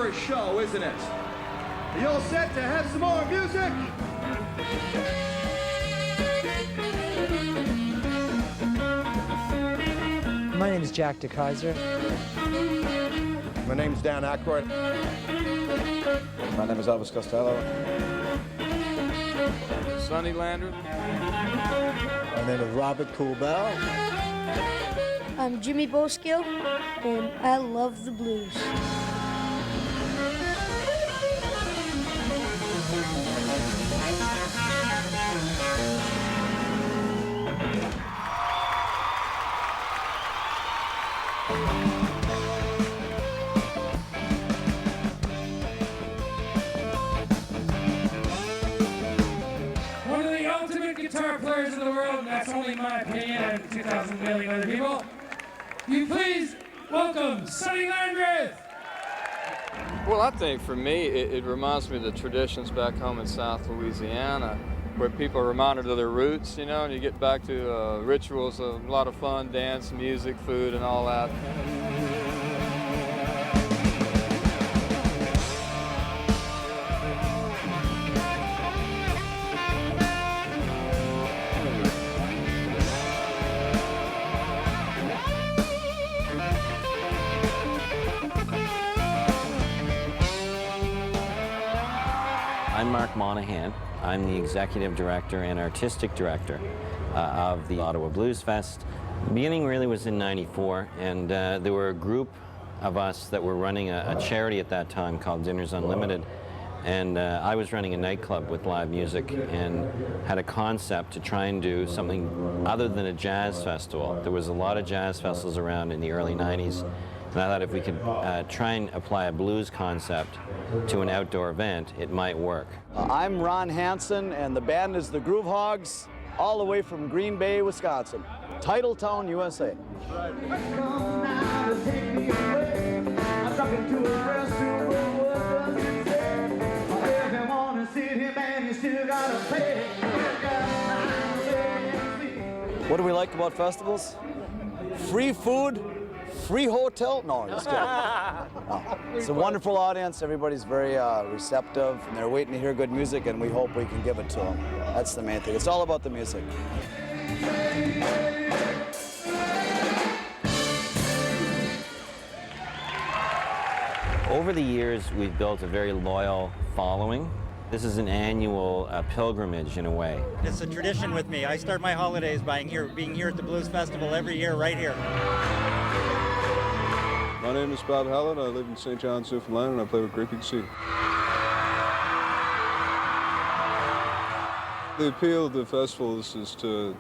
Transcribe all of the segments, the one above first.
first show, isn't it? Are you all set to have some more music? My name is Jack DeKaiser. My name's Dan Aykroyd. My name is Elvis Costello. Sonny Landry. My name is Robert Coolbell. I'm Jimmy Boskill, and I love the blues. One of the ultimate guitar players in the world, and that's only my opinion, and 2,000 million other people. You please welcome Sonny Landry. Well, I think for me, it reminds me of the traditions back home in South Louisiana, where people are reminded of their roots, you know, and you get back to rituals, a lot of fun, dance, music, food, and all that. I'm Mark Monahan. I'm the executive director and artistic director of the Ottawa Bluesfest. The beginning really was in '94, and there were a group of us that were running a charity at that time called Dinners Unlimited, and I was running a nightclub with live music and had a concept to try and do something other than a jazz festival. There was a lot of jazz festivals around in the early '90s, and I thought if we could try and apply a blues concept to an outdoor event, it might work. I'm Ron Hansen, and the band is the Groove Hogs, all the way from Green Bay, Wisconsin. Titletown, USA. What do we like about festivals? Free food, free hotel? No, I'm just kidding. No. It's a wonderful audience. Everybody's very receptive, and they're waiting to hear good music, and we hope we can give it to them. That's the main thing. It's all about the music. Over the years, we've built a very loyal following. This is an annual pilgrimage in a way. It's a tradition with me. I start my holidays by being here at the Blues Festival every year, right here. My name is Bob Hallett. I live in St. John's, Newfoundland, and I play with Great Big Sea. The appeal of the festival is to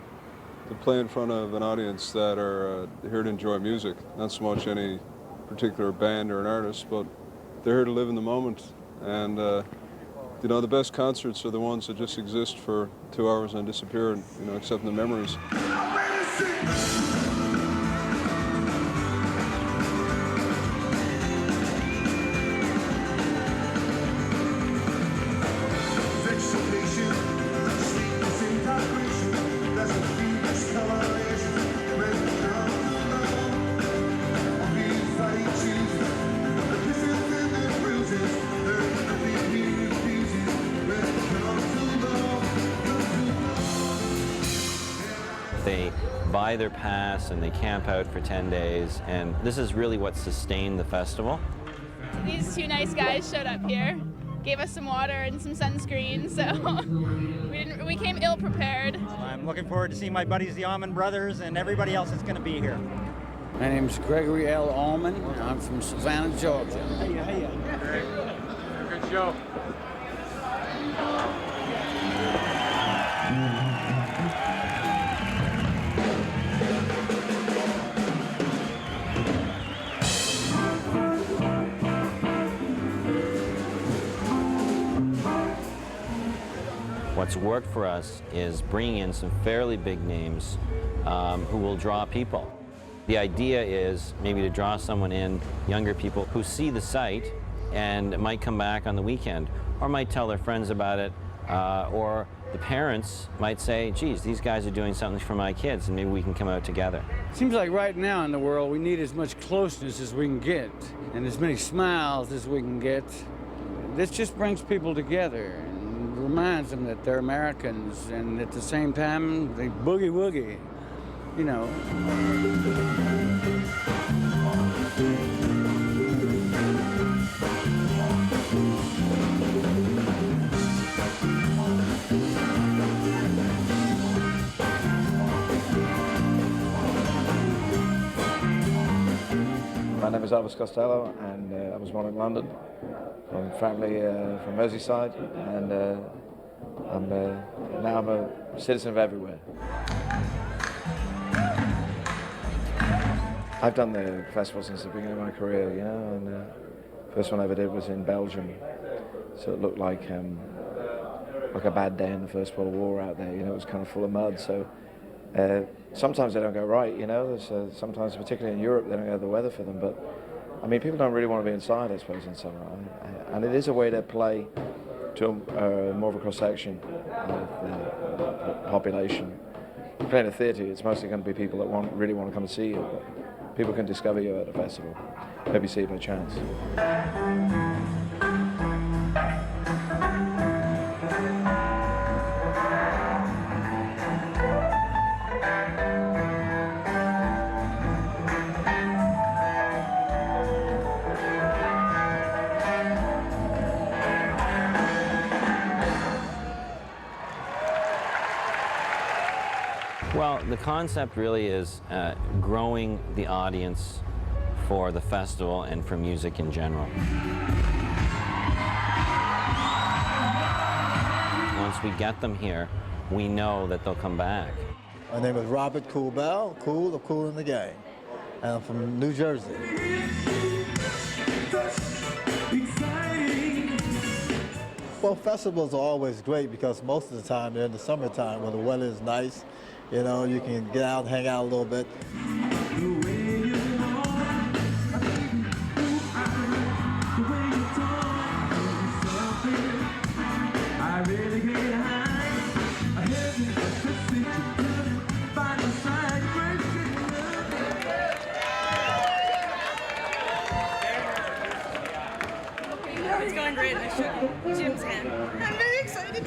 play in front of an audience that are here to enjoy music, not so much any particular band or an artist, but they're here to live in the moment. And you know, the best concerts are the ones that just exist for 2 hours and disappear, and, you know, except in the memories. They buy their pass and they camp out for 10 days, and this is really what sustained the festival. These two nice guys showed up here, gave us some water and some sunscreen, so we came ill-prepared. I'm looking forward to seeing my buddies, the Allman Brothers, and everybody else that's going to be here. My name's Gregory L. Allman, and I'm from Savannah, Georgia. Hey. Good show. What's worked for us is bringing in some fairly big names who will draw people. The idea is maybe to draw someone in, younger people who see the site and might come back on the weekend, or might tell their friends about it, or The parents might say, geez, these guys are doing something for my kids, and maybe we can come out together. Seems like right now in the world we need as much closeness as we can get and as many smiles as we can get. This just brings people together and reminds them that they're Americans, and at the same time they boogie woogie, you know. My name is Elvis Costello, and I was born in London, from family from Merseyside, and now I'm a citizen of everywhere. I've done the festival since the beginning of my career, you know, and the first one I ever did was in Belgium, so it looked like a bad day in the First World War out there, you know, it was kind of full of mud, so sometimes they don't go right, you know. There's, sometimes, particularly in Europe, they don't have the weather for them. But I mean, people don't really want to be inside, I suppose, in summer. And it is a way to play to more of a cross section of the population. If you play in a theatre, it's mostly going to be people that really want to come and see you. But people can discover you at a festival, maybe see you by chance. Well, the concept really is growing the audience for the festival and for music in general. Once we get them here, we know that they'll come back. My name is Robert Cool Bell, cool of Cool in the Gang, and I'm from New Jersey. Well, festivals are always great because most of the time they're in the summertime when the weather is nice. You know, you can get out and hang out a little bit. It's going great. I shook Jim's hand. I'm very excited.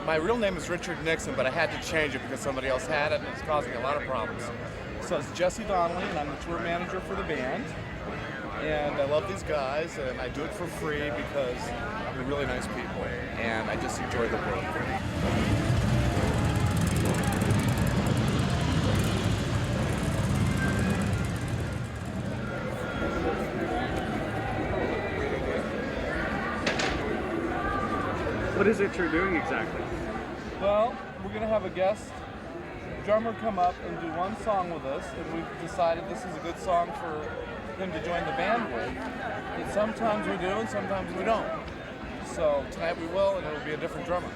My real name is Richard Nixon, but I had to change it because somebody else had it and it's causing a lot of problems. So it's Jesse Donnelly, and I'm the tour manager for the band. And I love these guys, and I do it for free because they're really nice people, and I just enjoy the work. What is it you're doing exactly? Well, we're going to have a guest drummer come up and do one song with us, and we've decided this is a good song for him to join the band with. And sometimes we do, and sometimes we don't. So tonight we will, and it'll be a different drummer.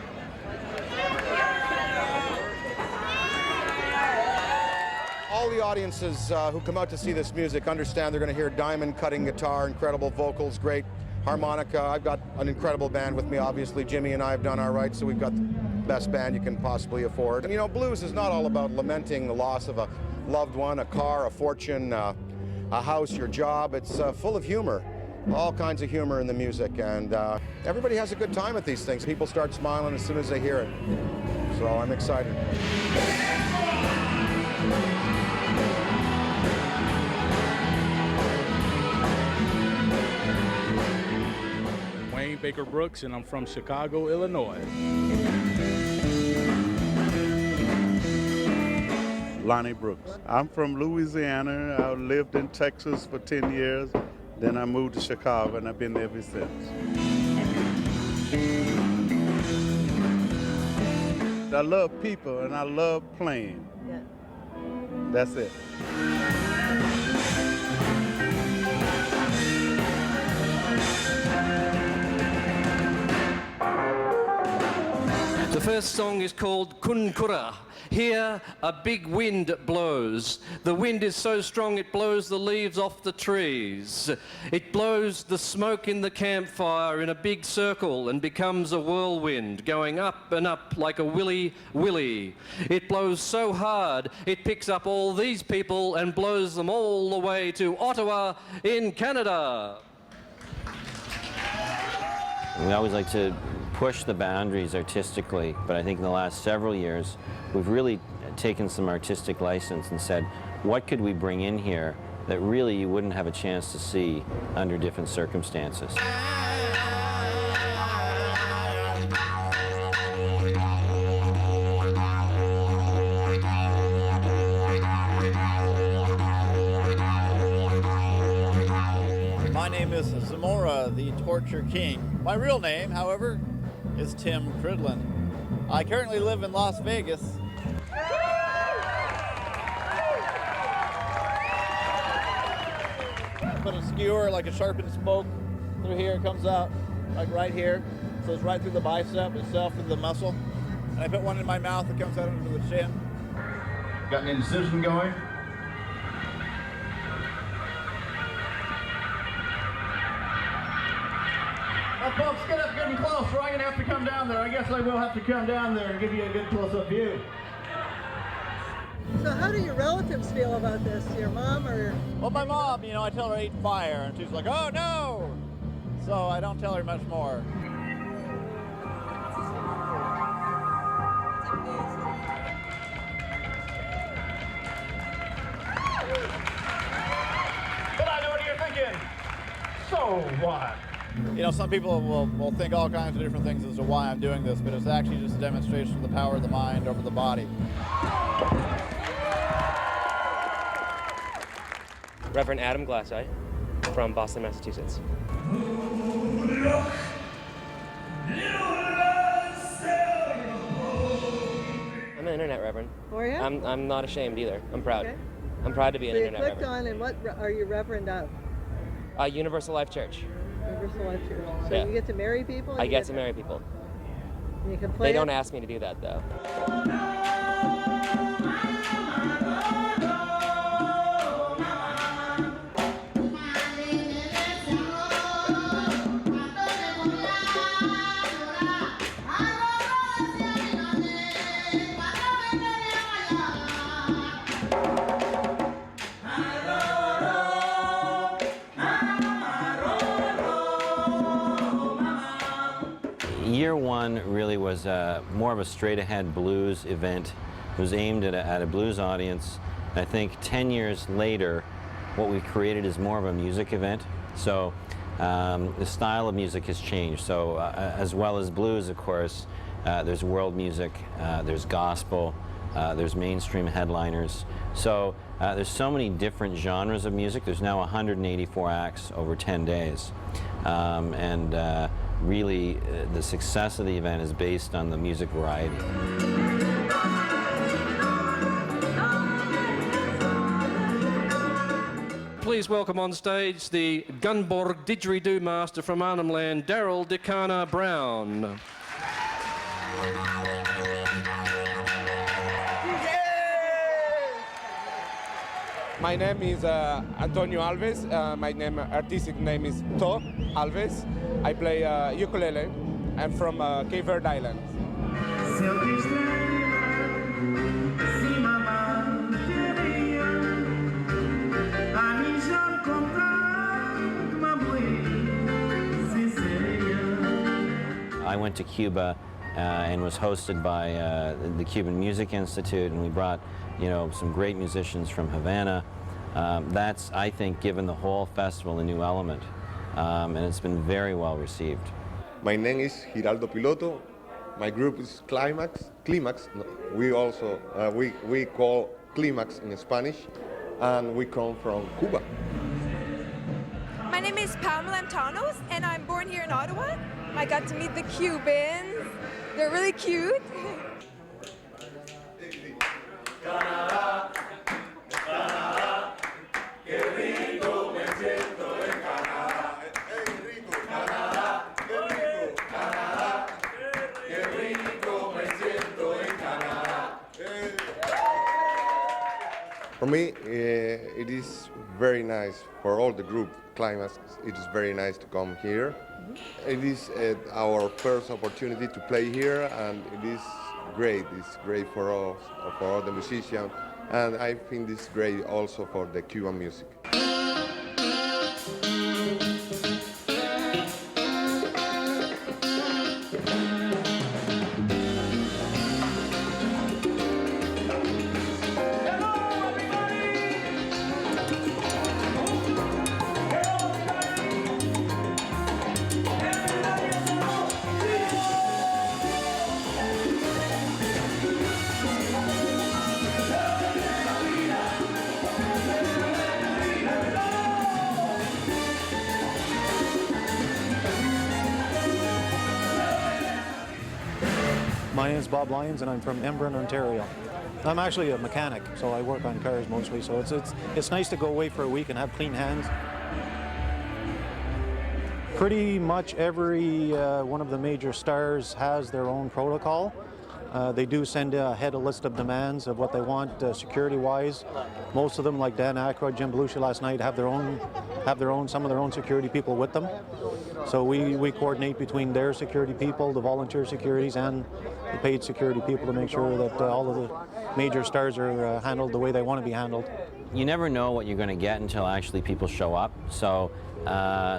All the audiences who come out to see this music understand they're going to hear diamond cutting guitar, incredible vocals, great harmonica. I've got an incredible band with me, obviously. Jimmy and I have done our right, so we've got the best band you can possibly afford. And you know, blues is not all about lamenting the loss of a loved one, a car, a fortune, a house, your job. It's full of humor, all kinds of humor in the music, and everybody has a good time at these things. People start smiling as soon as they hear it, so I'm excited. Baker Brooks, and I'm from Chicago, Illinois. Lonnie Brooks. I'm from Louisiana. I lived in Texas for 10 years. Then I moved to Chicago, and I've been there ever since. I love people, and I love playing. That's it. The first song is called Kunkura. Here, a big wind blows. The wind is so strong it blows the leaves off the trees. It blows the smoke in the campfire in a big circle and becomes a whirlwind, going up and up like a willy-willy. It blows so hard, it picks up all these people and blows them all the way to Ottawa in Canada. We always like to push the boundaries artistically, but I think in the last several years, we've really taken some artistic license and said, what could we bring in here that really you wouldn't have a chance to see under different circumstances? My name is Zamora, the Torture King. My real name, however, is Tim Cridlin. I currently live in Las Vegas. Put a skewer, like a sharpened spoke, through here. It comes out like right here. So it's right through the bicep itself, through the muscle. And I put one in my mouth that comes out under the chin. Got an incision going. Folks, get up good and close, or I'm going to have to come down there. I guess I will have to come down there and give you a good close-up view. So how do your relatives feel about this? Your mom or? Well, my mom, you know, I tell her to eat fire, and she's like, oh no! So I don't tell her much more. But I know what you're thinking. So what? You know, some people will think all kinds of different things as to why I'm doing this, but it's actually just a demonstration of the power of the mind over the body. Reverend Adam Glasseye from Boston, Massachusetts. I'm an internet reverend. Oh, yeah? I'm not ashamed either. I'm proud. Okay. I'm proud to be an So you internet clicked reverend. on, and what are you reverend of? Universal Life Church. Universal Life Church. So Yeah. you get to marry people? I get to marry people. And you can play They don't it? ask me to do that though. Year one really was more of a straight-ahead blues event. It was aimed at a blues audience. I think 10 years later, what we've created is more of a music event. So the style of music has changed. So as well as blues, of course, there's world music, there's gospel, there's mainstream headliners. So there's so many different genres of music. There's now 184 acts over 10 days. Really, the success of the event is based on the music variety. Please welcome on stage the Gunborg didgeridoo master from Arnhem Land, Daryl Decana Brown. My name is Antonio Alves. My artistic name is To Alves. I play ukulele. I'm from Cape Verde Island. I went to Cuba and was hosted by the Cuban Music Institute, and we brought, you know, some great musicians from Havana. That's, I think, given the whole festival a new element, and it's been very well received. My name is Giraldo Piloto. My group is Climax. No, we also we call Climax in Spanish, and we come from Cuba. My name is Pamela Antanos, and I'm born here in Ottawa. I got to meet the Cubans. They're really cute. For me, it is very nice for all the group Climax. It is very nice to come here. It is our first opportunity to play here, and it is great. It's great for us, for all the musicians, and I think it's great also for the Cuban music. My name is Bob Lyons, and I'm from Embrun, Ontario. I'm actually a mechanic, so I work on cars mostly. So it's nice to go away for a week and have clean hands. Pretty much every one of the major stars has their own protocol. They do send ahead a list of demands of what they want security-wise. Most of them, like Dan Aykroyd, Jim Belushi last night, have some of their own security people with them. So we coordinate between their security people, the volunteer securities, and the paid security people to make sure that all of the major stars are handled the way they want to be handled. You never know what you're going to get until actually people show up. So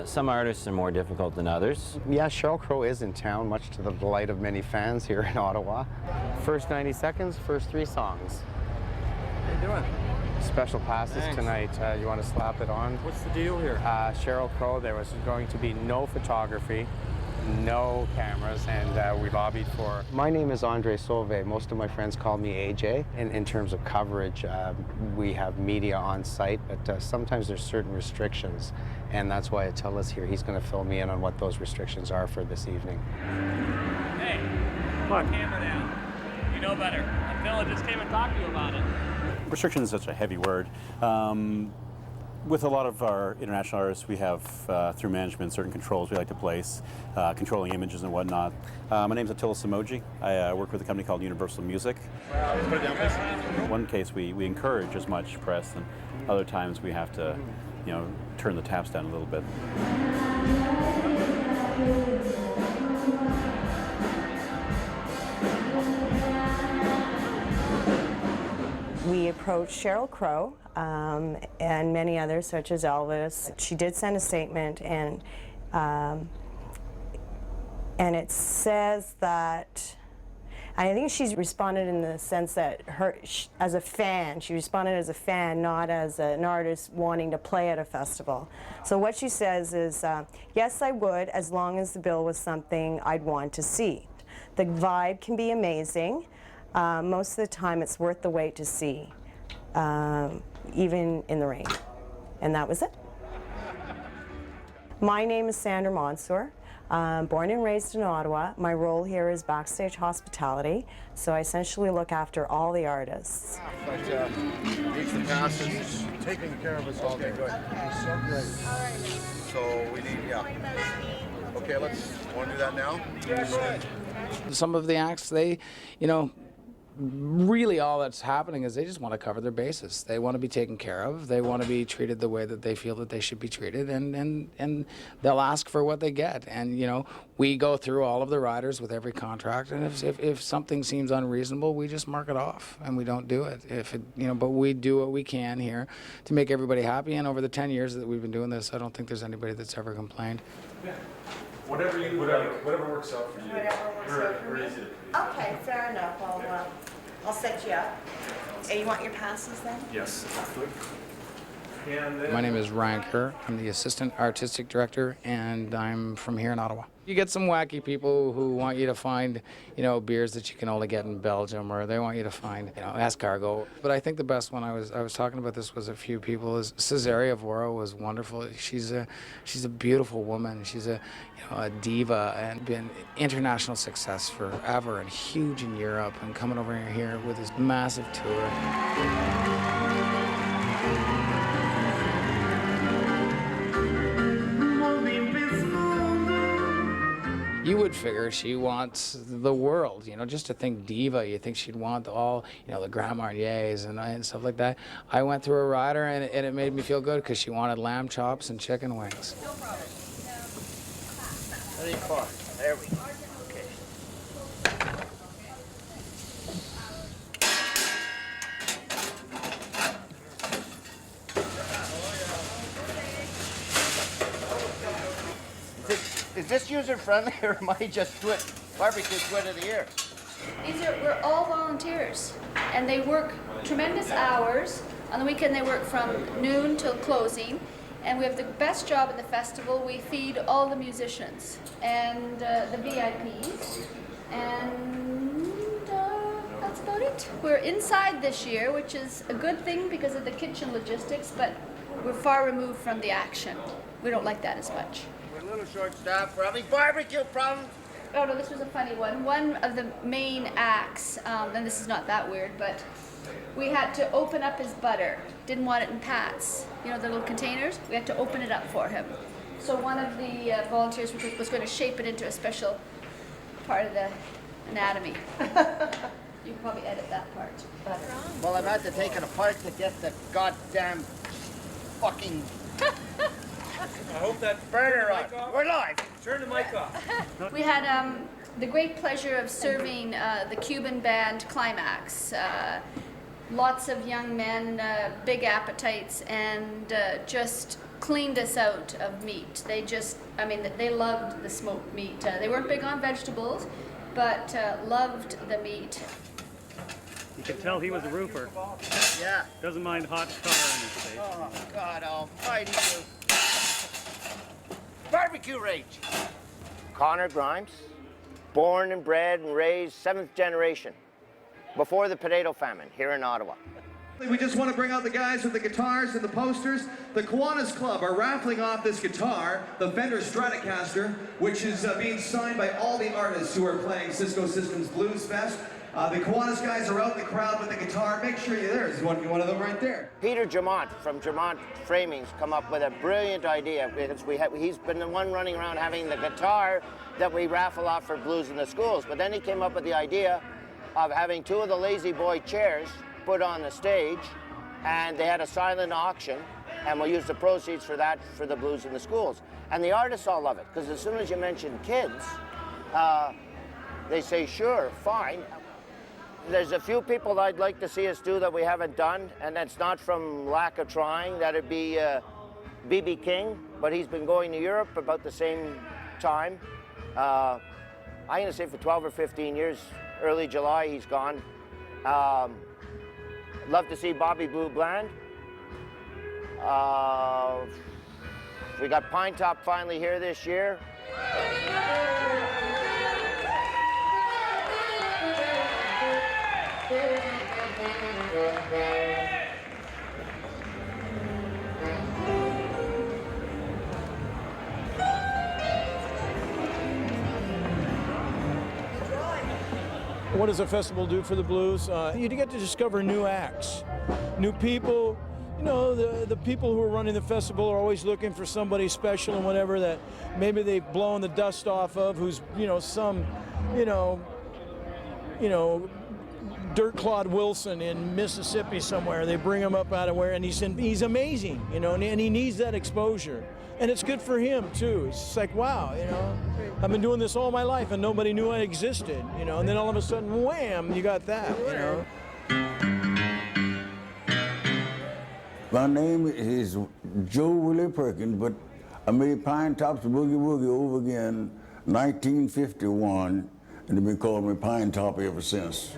some artists are more difficult than others. Yeah, Sheryl Crow is in town, much to the delight of many fans here in Ottawa. First 90 seconds, first 3 songs. How you doing? Special passes Thanks. Tonight. You want to slap it on? What's the deal here? Sheryl Crow, there was going to be no photography, no cameras, and we lobbied for... My name is Andre Sauvé. Most of my friends call me AJ. In terms of coverage, we have media on site, but sometimes there's certain restrictions, and that's why Attila's here. He's going to fill me in on what those restrictions are for this evening. Hey, put the camera down. You know better. Attila just came and talked to you about it. Restriction is such a heavy word. With a lot of our international artists, we have, through management, certain controls we like to place, controlling images and whatnot. My name's Attila Samoji. I work with a company called Universal Music. Put it down, please. In one case, we encourage as much press, and other times we have to, turn the taps down a little bit. We approached Sheryl Crow and many others, such as Elvis. She did send a statement, and it says that, I think she's responded in the sense that as a fan, she responded as a fan, not as an artist wanting to play at a festival. So what she says is, yes, I would, as long as the bill was something I'd want to see. The vibe can be amazing. Most of the time it's worth the wait to see, even in the rain. And that was it. My name is Sandra Mansour. Born and raised in Ottawa. My role here is backstage hospitality, so I essentially look after all the artists. But reach the passes, taking care of us all day. Good. So great. All right. So we need, Okay, want to do that now? Some of the acts, they, really all that's happening is they just want to cover their bases. They want to be taken care of. They want to be treated the way that they feel that they should be treated, and they'll ask for what they get. And we go through all of the riders with every contract, and if something seems unreasonable, we just mark it off and we don't do it. But we do what we can here to make everybody happy. And over the 10 years that we've been doing this, I don't think there's anybody that's ever complained. Yeah. Whatever works out for you. We're easy to please. Okay, fair enough. I'll set you up. You want your passes then? Yes. My name is Ryan Kerr. I'm the Assistant Artistic Director, and I'm from here in Ottawa. You get some wacky people who want you to find, beers that you can only get in Belgium, or they want you to find, escargot. But I think the best one, I was talking about this with a few people, is Cesaria Vora was wonderful. She's a beautiful woman. She's a diva, and been international success forever, and huge in Europe, and coming over here with this massive tour. You would figure she wants the world, you know, just to think diva, you think she'd want all, you know, the Grand Marniers and stuff like that. I went through a rider and it made me feel good because she wanted lamb chops and chicken wings. No problem. 34. There we go. Is this user-friendly, or am I just barbecue twit of the year? We're all volunteers, and they work tremendous hours. On the weekend, they work from noon till closing, and we have the best job in the festival. We feed all the musicians and the VIPs, and that's about it. We're inside this year, which is a good thing because of the kitchen logistics, but we're far removed from the action. We don't like that as much. We're a little short-staffed. We're having barbecue problems. Oh no, this was a funny one. One of the main acts, and this is not that weird, but we had to open up his butter. Didn't want it in pats. You know, the little containers? We had to open it up for him. So one of the volunteers was going to shape it into a special part of the anatomy. You can probably edit that part. Butter. Well, I've had to take it apart to get the goddamn fucking I hope that burner on. We're live. Turn the mic off. We had the great pleasure of serving the Cuban band Climax. Lots of young men, big appetites, and just cleaned us out of meat. They just, I mean, they loved the smoked meat. They weren't big on vegetables, but loved the meat. You can tell he was a roofer. Yeah. Doesn't mind hot tar in his face. Oh, God almighty you. Barbecue rage. Connor Grimes, born and bred and raised 7th generation, before the potato famine here in Ottawa. We just want to bring out the guys with the guitars and the posters. The Kiwanis Club are raffling off this guitar, the Fender Stratocaster, which is being signed by all the artists who are playing Cisco Systems Blues Fest. The Kiwanis guys are out in the crowd with the guitar. Make sure you're there. There's one of them right there. Peter Jamont from Jamont Framing's come up with a brilliant idea because he's been the one running around having the guitar that we raffle off for blues in the schools. But then he came up with the idea of having 2 of the Lazy Boy chairs put on the stage, and they had a silent auction, and we'll use the proceeds for that for the blues in the schools. And the artists all love it, because as soon as you mention kids, they say, sure, fine. There's a few people I'd like to see us do that we haven't done, and that's not from lack of trying. That'd be B.B. King, but he's been going to Europe about the same time. I'm going to say for 12 or 15 years, early July, he's gone. Love to see Bobby Blue Bland. We got Pine Top finally here this year. What does a festival do for the blues? You get to discover new acts, new people. You know, the people who are running the festival are always looking for somebody special and whatever that maybe they've blown the dust off of, who's, you know, some, you know, Dirt Claude Wilson in Mississippi somewhere. They bring him up out of where, and he's amazing, you know, and he needs that exposure. And it's good for him, too. It's just like, wow, you know, I've been doing this all my life and nobody knew I existed, you know, and then all of a sudden, wham, you got that, you know. My name is Joe Willie Perkins, but I made Pine Top's Boogie Woogie over again in 1951, and they've been calling me Pine Top ever since.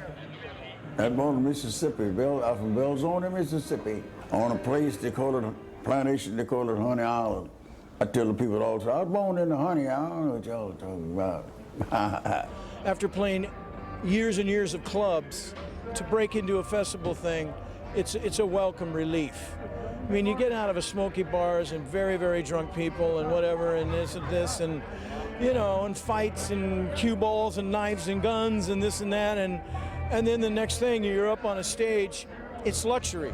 I'm born in Mississippi, I'm from Belzoni, Mississippi, on a place they call it, plantation, they call it Honey Island. I tell the people all the time, I was born in the Honey, I don't know what y'all are talking about. After playing years and years of clubs, to break into a festival thing, it's a welcome relief. I mean, you get out of a smoky bars and very, very drunk people and whatever, and this, and you know, and fights and cue balls and knives and guns and this and that, and then the next thing, you're up on a stage, it's luxury,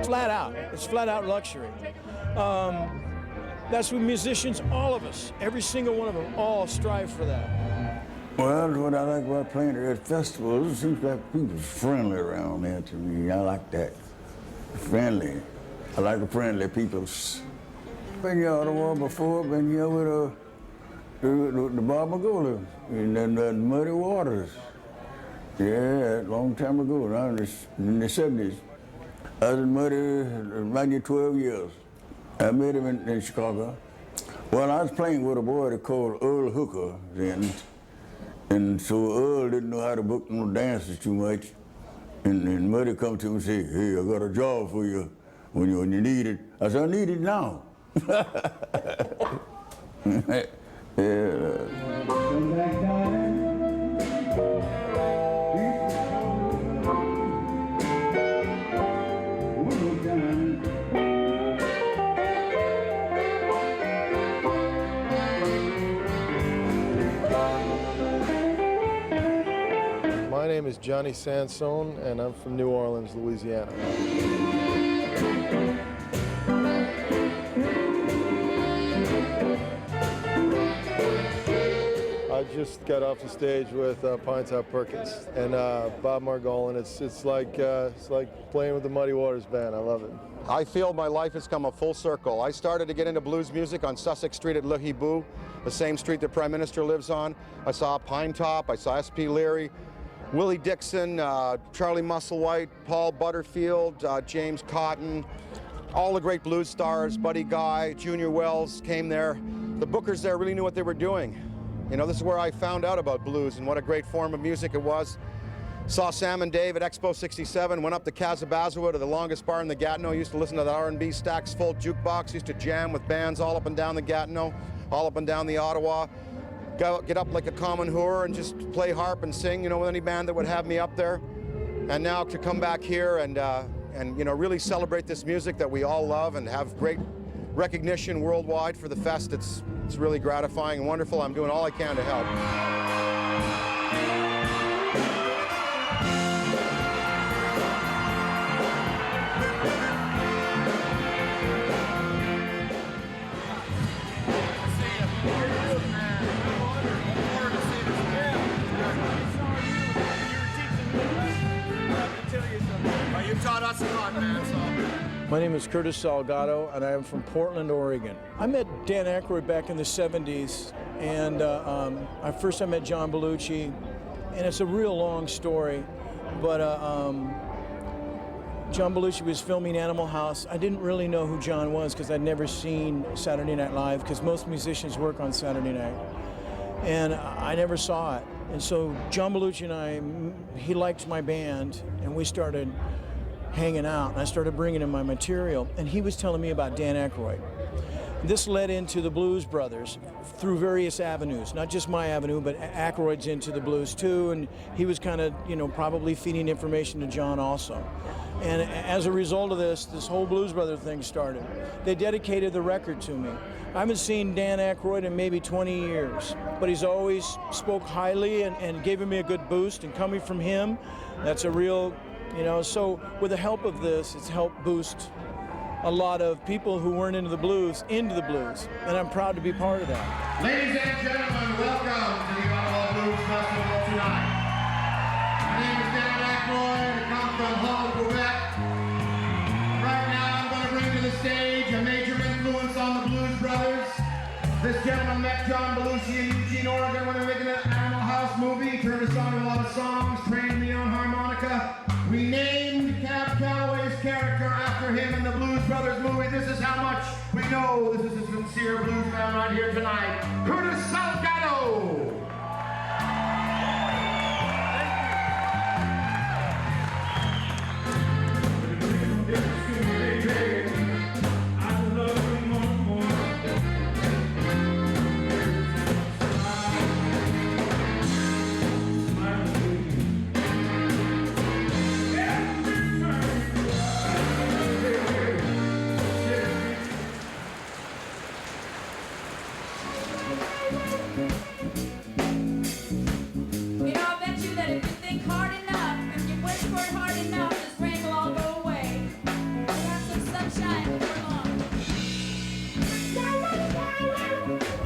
flat out. It's flat out luxury. That's what musicians, all of us, every single one of them, all strive for that. Well, what I like about playing at festivals, it seems like people's friendly around there to me. I like that. Friendly. I like the friendly peoples. Been here Ottawa before, been here with the Bob McGola in the Muddy Waters. Yeah, a long time ago, around in the 70s. I was in Muddy around 12 years. I met him in Chicago. Well, I was playing with a boy they called Earl Hooker then. And so Earl didn't know how to book no dances too much. And Muddy come to me and say, hey, I got a job for you when you need it. I said, I need it now. My name is Johnny Sansone, and I'm from New Orleans, Louisiana. I just got off the stage with Pine Top Perkins and Bob Margolin. It's like playing with the Muddy Waters Band. I love it. I feel my life has come a full circle. I started to get into blues music on Sussex Street at Le Hibou, the same street the Prime Minister lives on. I saw Pine Top, I saw S.P. Leary, Willie Dixon, Charlie Musselwhite, Paul Butterfield, James Cotton, all the great blues stars, Buddy Guy, Junior Wells came there. The bookers there really knew what they were doing. You know, this is where I found out about blues and what a great form of music it was. Saw Sam and Dave at Expo 67, went up to Casabazoa to the longest bar in the Gatineau, used to listen to that R&B Stax Full jukebox, used to jam with bands all up and down the Gatineau, all up and down the Ottawa. Get up like a common whore and just play harp and sing, you know, with any band that would have me up there. And now to come back here and you know, really celebrate this music that we all love and have great recognition worldwide for the fest, it's really gratifying and wonderful. I'm doing all I can to help. You taught us a lot, man. My name is Curtis Salgado, and I am from Portland, Oregon. I met Dan Aykroyd back in the 70s, and first I met John Belushi, and it's a real long story, but John Belushi was filming Animal House. I didn't really know who John was because I'd never seen Saturday Night Live, because most musicians work on Saturday night, and I never saw it. And so John Belushi and he liked my band, and we started hanging out, and I started bringing him my material, and he was telling me about Dan Aykroyd. This led into the Blues Brothers through various avenues, not just my avenue, but Aykroyd's into the blues too, and he was kind of, you know, probably feeding information to John also. And as a result of this whole Blues Brother thing started. They dedicated the record to me. I haven't seen Dan Aykroyd in maybe 20 years, but he's always spoke highly and gave me a good boost, and coming from him, that's a real, you know, so with the help of this, it's helped boost a lot of people who weren't into the blues, and I'm proud to be part of that. Ladies and gentlemen, welcome to the Ottawa Blues Festival tonight. My name is Dan Aykroyd, I come from Hull, Quebec. Right now I'm going to bring to the stage a major influence on the Blues Brothers. This gentleman met John Belushi in Eugene, Oregon when they were making an Animal House movie. He turned us on to a lot of songs, trained me on harmonica. We named Cab Calloway's character after him in the Blues Brothers movie. This is how much we know this is a sincere blues man right here tonight. Curtis Salgado!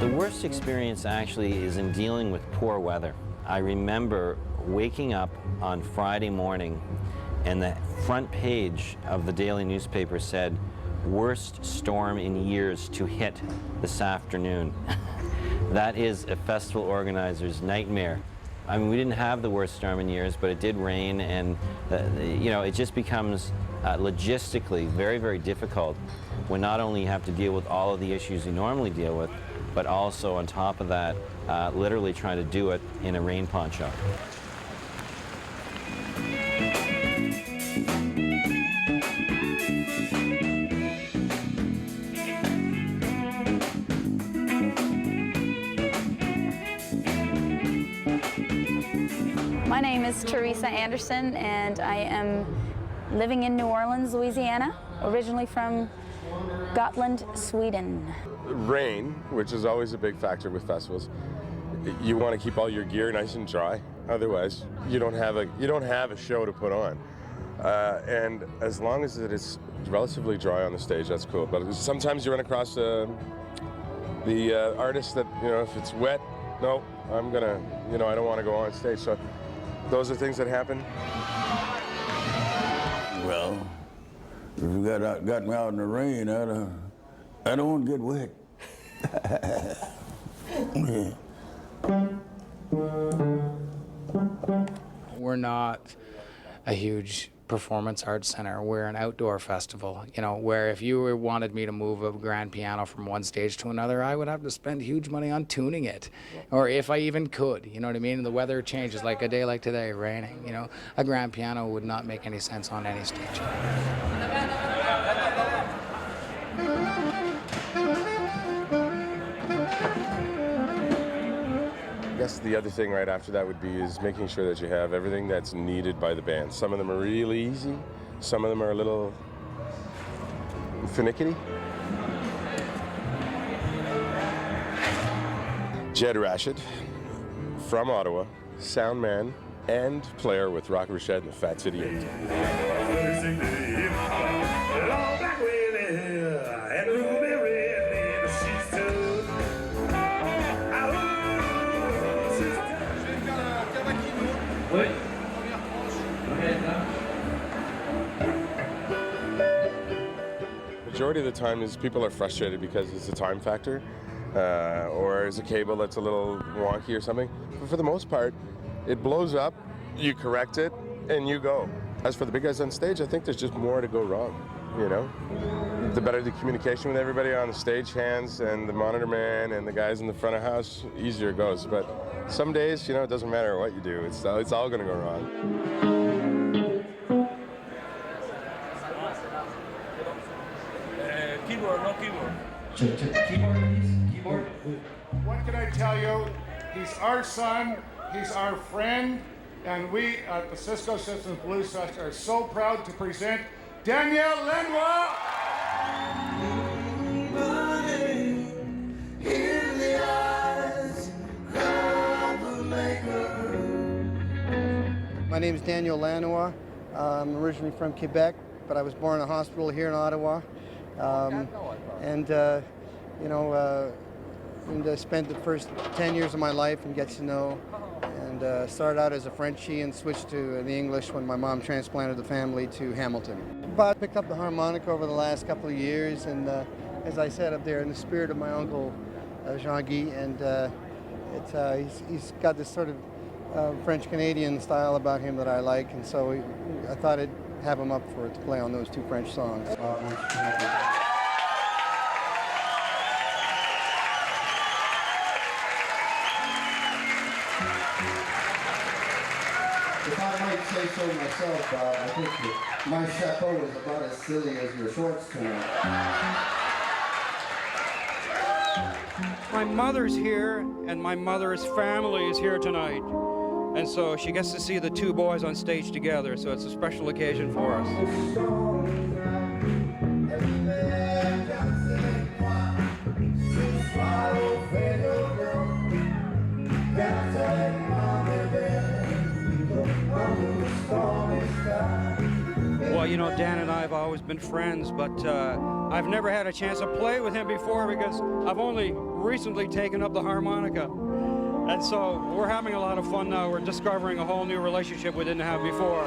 The worst experience actually is in dealing with poor weather. I remember waking up on Friday morning and the front page of the daily newspaper said, "Worst storm in years to hit this afternoon." That is a festival organizer's nightmare. I mean, we didn't have the worst storm in years, but it did rain, and you know, it just becomes logistically very, very difficult when not only you have to deal with all of the issues you normally deal with, but also on top of that, literally trying to do it in a rain poncho. My name is Teresa Anderson, and I am living in New Orleans, Louisiana, originally from Gotland, Sweden. Rain, which is always a big factor with festivals. You want to keep all your gear nice and dry, otherwise you don't have a show to put on. And as long as it is relatively dry on the stage, that's cool. But sometimes you run across the artist that, you know, if it's wet, no, I'm gonna, you know, I don't want to go on stage. So those are things that happen. Well, if you got me out in the rain, I don't want to get wet. We're not a huge performance arts center. We're an outdoor festival, you know, where if you wanted me to move a grand piano from one stage to another, I would have to spend huge money on tuning it, or if I even could, you know what I mean? And the weather changes, like a day like today, raining, you know, a grand piano would not make any sense on any stage. I guess the other thing right after that would be is making sure that you have everything that's needed by the band. Some of them are really easy, some of them are a little finicky. Jed Rashid from Ottawa, sound man and player with Rock Rochette and the Fat City 8. Majority of the time is people are frustrated because it's a time factor, or there's a cable that's a little wonky or something. But for the most part, it blows up, you correct it, and you go. As for the big guys on stage, I think there's just more to go wrong, you know? The better the communication with everybody on the stage hands and the monitor man and the guys in the front of house, easier it goes. But some days, you know, it doesn't matter what you do. It's all gonna go wrong. Keyboard, no keyboard. Keyboard, please. Keyboard. What can I tell you? He's our son, he's our friend, and we at the Cisco Systems Blues Fest are so proud to present Daniel Lenoir. My name is Daniel Lanois. I'm originally from Quebec, but I was born in a hospital here in Ottawa. And I spent the first 10 years of my life in Gatineau, and started out as a Frenchie and switched to the English when my mom transplanted the family to Hamilton. But I picked up the harmonica over the last couple of years, and as I said up there, in the spirit of my uncle Jean-Guy, and he's got this sort of French-Canadian style about him that I like, and so I thought I'd have him up to play on those two French songs. If I might say so myself, Bob, I think that my chapeau is about as silly as your shorts tonight. My mother's here, and my mother's family is here tonight. And so she gets to see the two boys on stage together, so it's a special occasion for us. Well, you know, Dan and I have always been friends, but I've never had a chance to play with him before because I've only recently taken up the harmonica. And so we're having a lot of fun now. We're discovering a whole new relationship we didn't have before.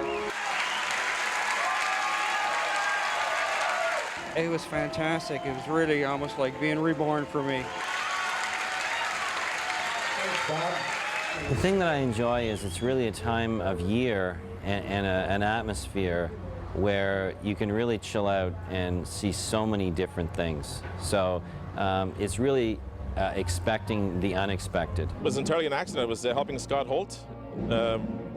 It was fantastic. It was really almost like being reborn for me. The thing that I enjoy is it's really a time of year and an atmosphere where you can really chill out and see so many different things. So it's really expecting the unexpected. It was entirely an accident. I was helping Scott Holt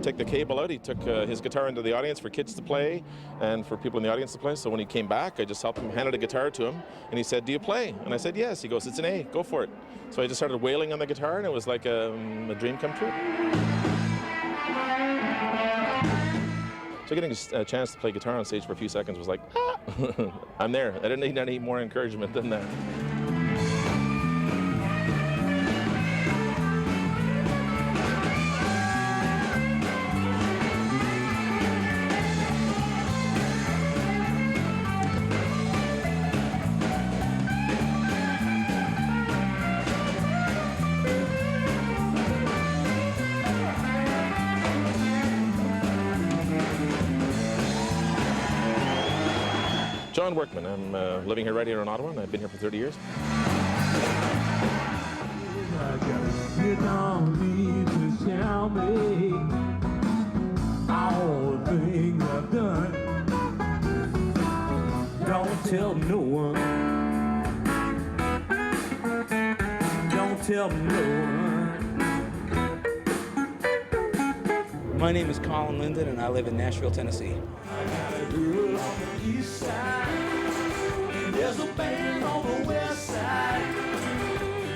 take the cable out. He took his guitar into the audience for kids to play and for people in the audience to play. So when he came back, I just helped him, handed a guitar to him, and he said, "Do you play?" And I said, "Yes." He goes, "It's an A, go for it." So I just started wailing on the guitar, and it was like a dream come true. So getting a chance to play guitar on stage for a few seconds was like, ah! I'm there. I didn't need any more encouragement than that. John Workman. I'm living here right here in Ottawa, and I've been here for 30 years. You don't need to tell me all the things I've done. Don't tell no one. Don't tell no one. My name is Colin Linden, and I live in Nashville, Tennessee. I got a girl on the east side. There's a band on the west side.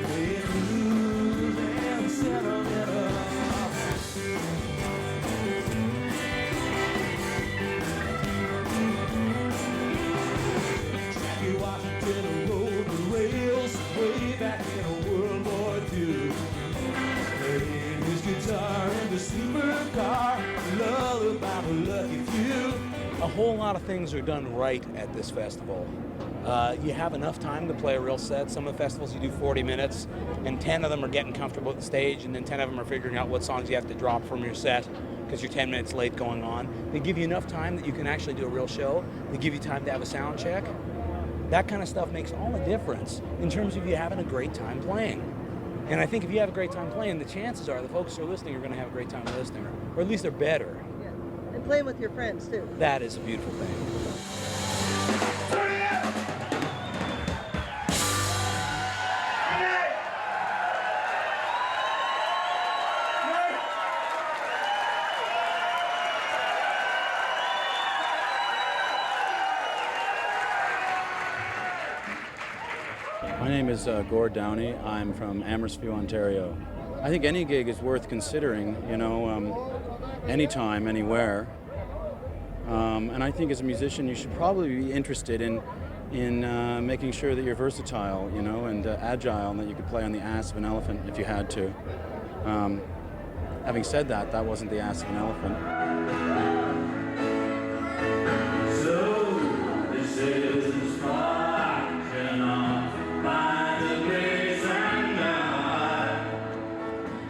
They blues and sentimental. Jackie Washington rode the rails way back in World War II. Playing his guitar in the sleeper car, lullaby for lucky few. A whole lot of things are done right at this festival. You have enough time to play a real set. Some of the festivals you do 40 minutes, and 10 of them are getting comfortable at the stage, and then 10 of them are figuring out what songs you have to drop from your set because you're 10 minutes late going on. They give you enough time that you can actually do a real show. They give you time to have a sound check. That kind of stuff makes all the difference in terms of you having a great time playing. And I think if you have a great time playing, the chances are the folks who are listening are going to have a great time listening, or at least they're better. And playing with your friends, too. That is a beautiful thing. My name is Gord Downey. I'm from Amherstview, Ontario. I think any gig is worth considering, you know, anytime, anywhere. And I think as a musician, you should probably be interested in making sure that you're versatile, you know, and agile, and that you could play on the ass of an elephant if you had to. Having said that, that wasn't the ass of an elephant. So this is marching on by the grace and God.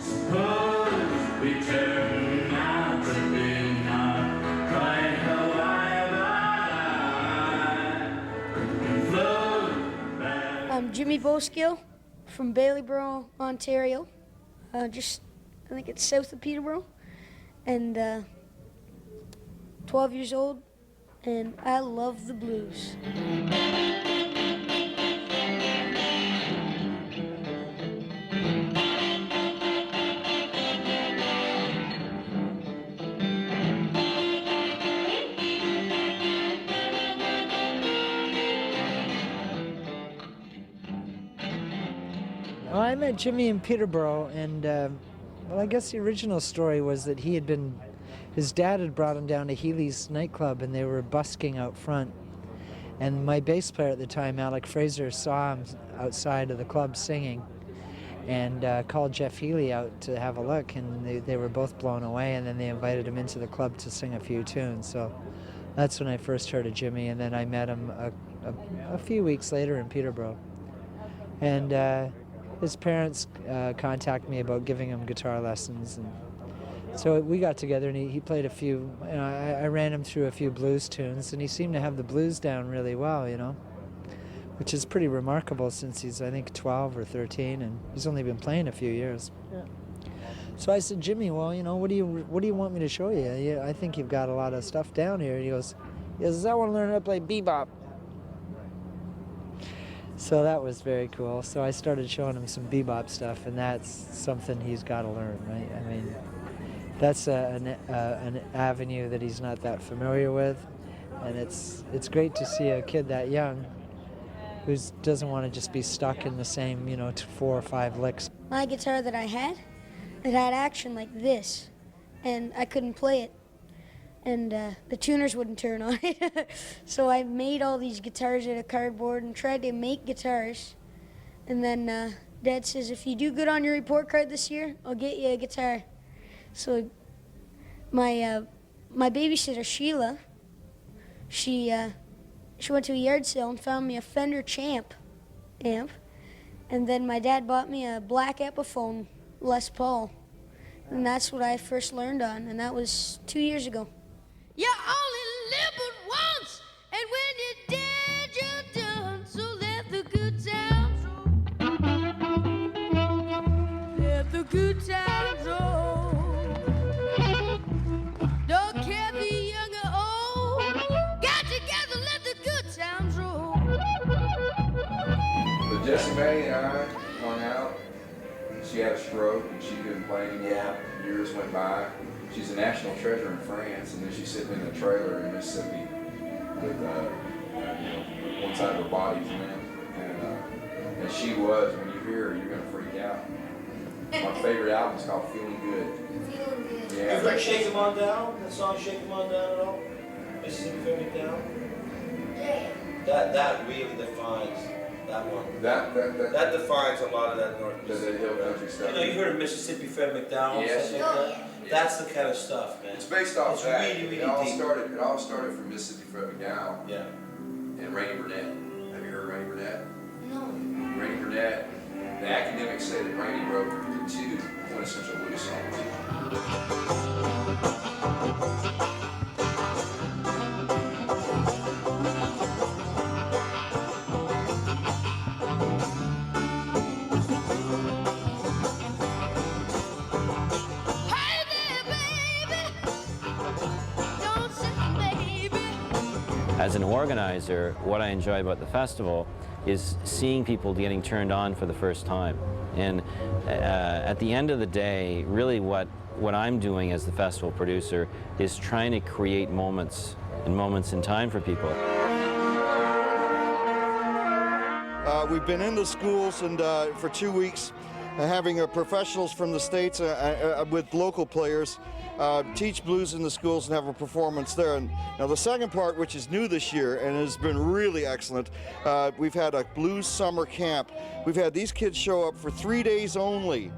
Suppose we turn out to be not quite how I'm Jimmy Boskill from Baileyborough, Ontario. I think it's south of Peterborough, and 12 years old, and I love the blues. Well, I met Jimmy in Peterborough, and well, I guess the original story was that his dad had brought him down to Healy's nightclub, and they were busking out front. And my bass player at the time, Alec Fraser, saw him outside of the club singing, and called Jeff Healy out to have a look, and they were both blown away, and then they invited him into the club to sing a few tunes. So that's when I first heard of Jimmy, and then I met him a few weeks later in Peterborough. And his parents contacted me about giving him guitar lessons, and so we got together and he played a few. You know, I ran him through a few blues tunes, and he seemed to have the blues down really well, you know, which is pretty remarkable since he's, I think, 12 or 13, and he's only been playing a few years. Yeah. So I said, Jimmy, well, you know, what do you want me to show you? I think you've got a lot of stuff down here. He goes, I want to learn how to play bebop. So that was very cool. So I started showing him some bebop stuff, and that's something he's got to learn, right? I mean, that's an avenue that he's not that familiar with, and it's great to see a kid that young who doesn't want to just be stuck in the same, you know, 4 or 5 licks. My guitar that I had, it had action like this, and I couldn't play it, and the tuners wouldn't turn on it. So I made all these guitars out of cardboard and tried to make guitars, and then Dad says, if you do good on your report card this year, I'll get you a guitar. So my babysitter, Sheila, she went to a yard sale and found me a Fender Champ amp, and then my dad bought me a black Epiphone Les Paul, and that's what I first learned on, and that was 2 years ago. You only live but once, and when you're dead, you're done. So let the good times roll. Let the good times roll. Don't care if you're young or old. Got together, let the good times roll. But Jessie May and I hung out. She had a stroke and she couldn't play anymore. Yeah. Years went by. She's a national treasure in France, and then she's sitting in a trailer in Mississippi with one side of her body's limp. And she was, when you hear her, you're going to freak out. My favorite album is called Feeling Good. Yeah. You like Shake 'Em On Down? That song Shake 'Em On Down at all? Mississippi Fairbank Down? Yeah. That really defines that one. That defines a lot of that North Mississippi. The hill country stuff. You know, you heard of Mississippi Fairbank Down? Yes. Like that? That's the kind of stuff, man. It's based off that. Really, really it all deep. started from Mississippi Fairbank Down. Yeah. And Rainey Burnett. Have you heard of Rainey Burnett? No. Rainey Burnett. The academics say that Rainey wrote the 2 quintessential blues songs. As an organizer, what I enjoy about the festival is seeing people getting turned on for the first time. And at the end of the day, really what I'm doing as the festival producer is trying to create moments in time for people. We've been in the schools and for 2 weeks having professionals from the States with local players teach blues in the schools and have a performance there. And now the second part, which is new this year and has been really excellent, we've had a blues summer camp. We've had these kids show up for 3 days only,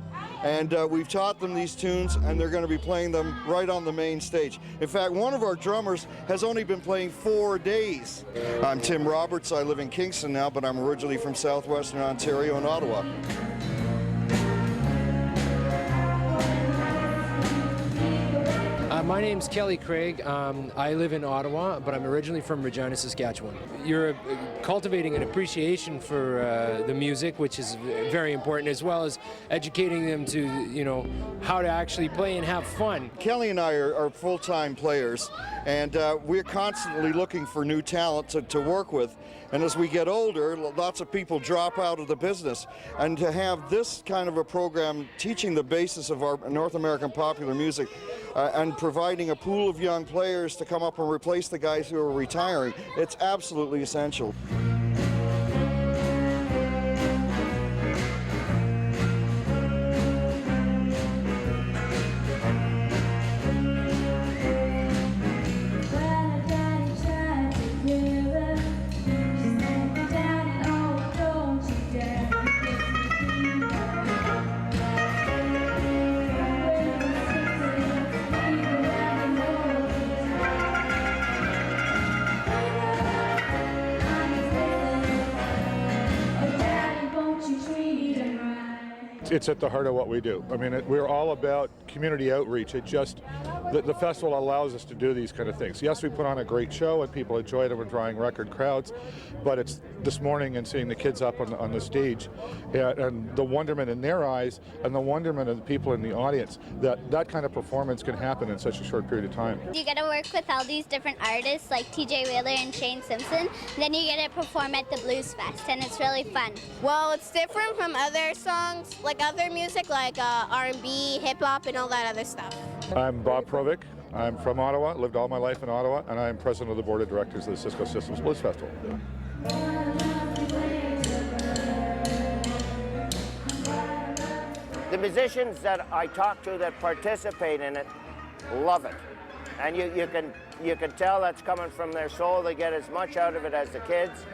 and we've taught them these tunes, and they're going to be playing them right on the main stage. In fact, one of our drummers has only been playing 4 days. I'm Tim Roberts. I live in Kingston now, but I'm originally from southwestern Ontario and Ottawa. My name's Kelly Craig. I live in Ottawa, but I'm originally from Regina, Saskatchewan. You're cultivating an appreciation for the music, which is very important, as well as educating them to, you know, how to actually play and have fun. Kelly and I are full-time players, and we're constantly looking for new talent to work with. And as we get older, lots of people drop out of the business. And to have this kind of a program teaching the basis of our North American popular music and providing a pool of young players to come up and replace the guys who are retiring, it's absolutely essential. it's at the heart of what we do. I mean, we're all about community outreach. The festival allows us to do these kind of things. Yes, we put on a great show and people enjoy it and we're drawing record crowds, but it's this morning and seeing the kids up on the stage and the wonderment in their eyes and the wonderment of the people in the audience that kind of performance can happen in such a short period of time. You get to work with all these different artists like TJ Wheeler and Shane Simpson, then you get to perform at the Blues Fest, and it's really fun. Well, it's different from other songs, like other music, like R&B, hip-hop, and all that other stuff. I'm Bob Provic. I'm from Ottawa, lived all my life in Ottawa, and I'm president of the board of directors of the Cisco Systems Blues Festival. The musicians that I talk to that participate in it love it. And you can tell that's coming from their soul. They get as much out of it as the kids.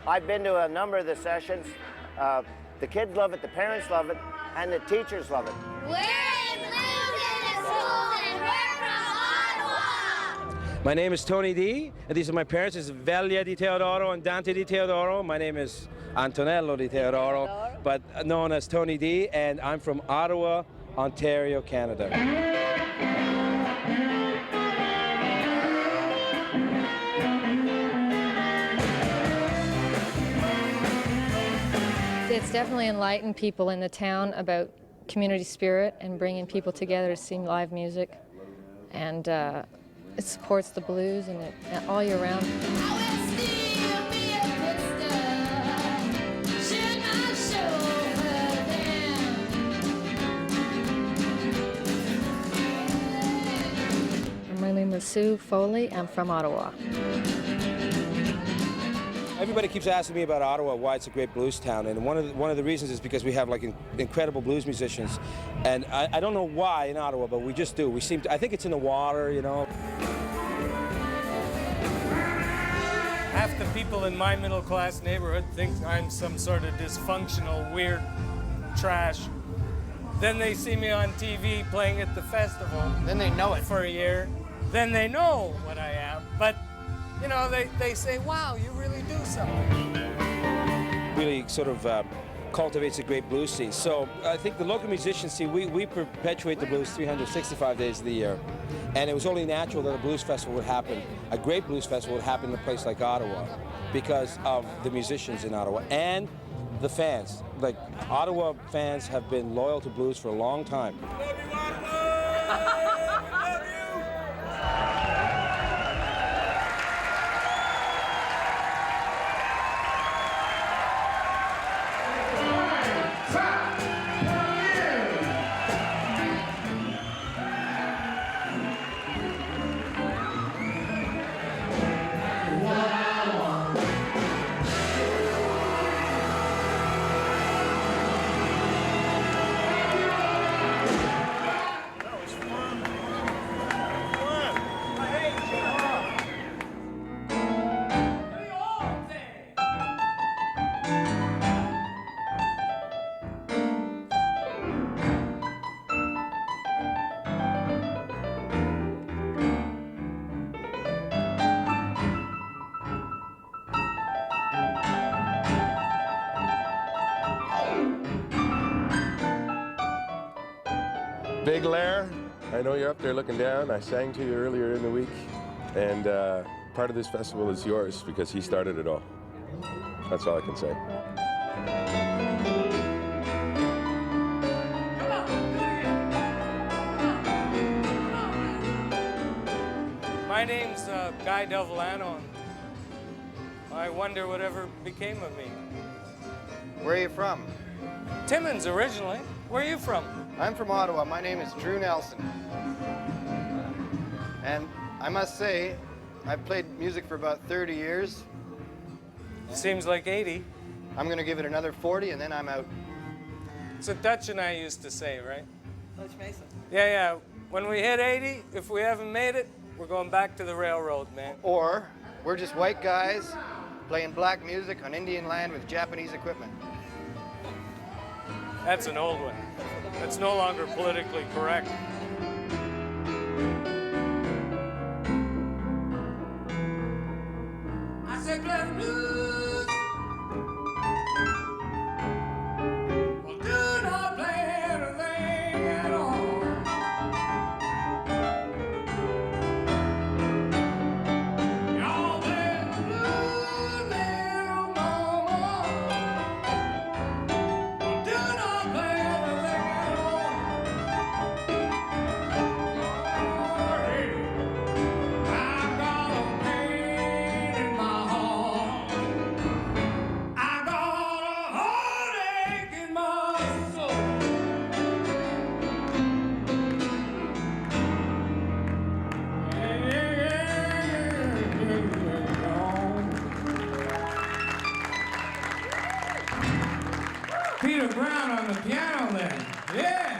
I've been to a number of the sessions. The kids love it, the parents love it, and the teachers love it. We're in Blues in the Schools, and we're from Ottawa! My name is Tony D, and these are my parents. This is Velia Di Teodoro and Dante Di Teodoro. My name is Antonello Di Teodoro, but known as Tony D, and I'm from Ottawa, Ontario, Canada. It's definitely enlightened people in the town about community spirit and bringing people together to see live music. And it supports the blues and all year round. My name is Sue Foley. I'm from Ottawa. Everybody keeps asking me about Ottawa, why it's a great blues town, and one of the reasons is because we have like incredible blues musicians, and I don't know why in Ottawa, but we just do. I think it's in the water, you know. Half the people in my middle-class neighborhood think I'm some sort of dysfunctional, weird trash. Then they see me on TV playing at the festival. Then they know it. For a year. Then they know what I am, but you know, they say, wow, you really do something. Really sort of cultivates a great blues scene. So I think the local musicians, see, we perpetuate the blues 365 days of the year. And it was only natural that a blues festival would happen, a great blues festival would happen in a place like Ottawa because of the musicians in Ottawa and the fans. Like, Ottawa fans have been loyal to blues for a long time. Big Lair, I know you're up there looking down. I sang to you earlier in the week, and part of this festival is yours because he started it all. That's all I can say. My name's Guy Del Villano. I wonder whatever became of me. Where are you from? Timmins originally. Where are you from? I'm from Ottawa. My name is Drew Nelson. And I must say, I've played music for about 30 years. Seems like 80. I'm going to give it another 40 and then I'm out. It's what Dutch and I used to say, right? Dutch Mason. Yeah. When we hit 80, if we haven't made it, we're going back to the railroad, man. Or we're just white guys playing black music on Indian land with Japanese equipment. That's an old one. That's no longer politically correct. I said play the blues. Well, do not play Peter Brown on the piano then. Yeah!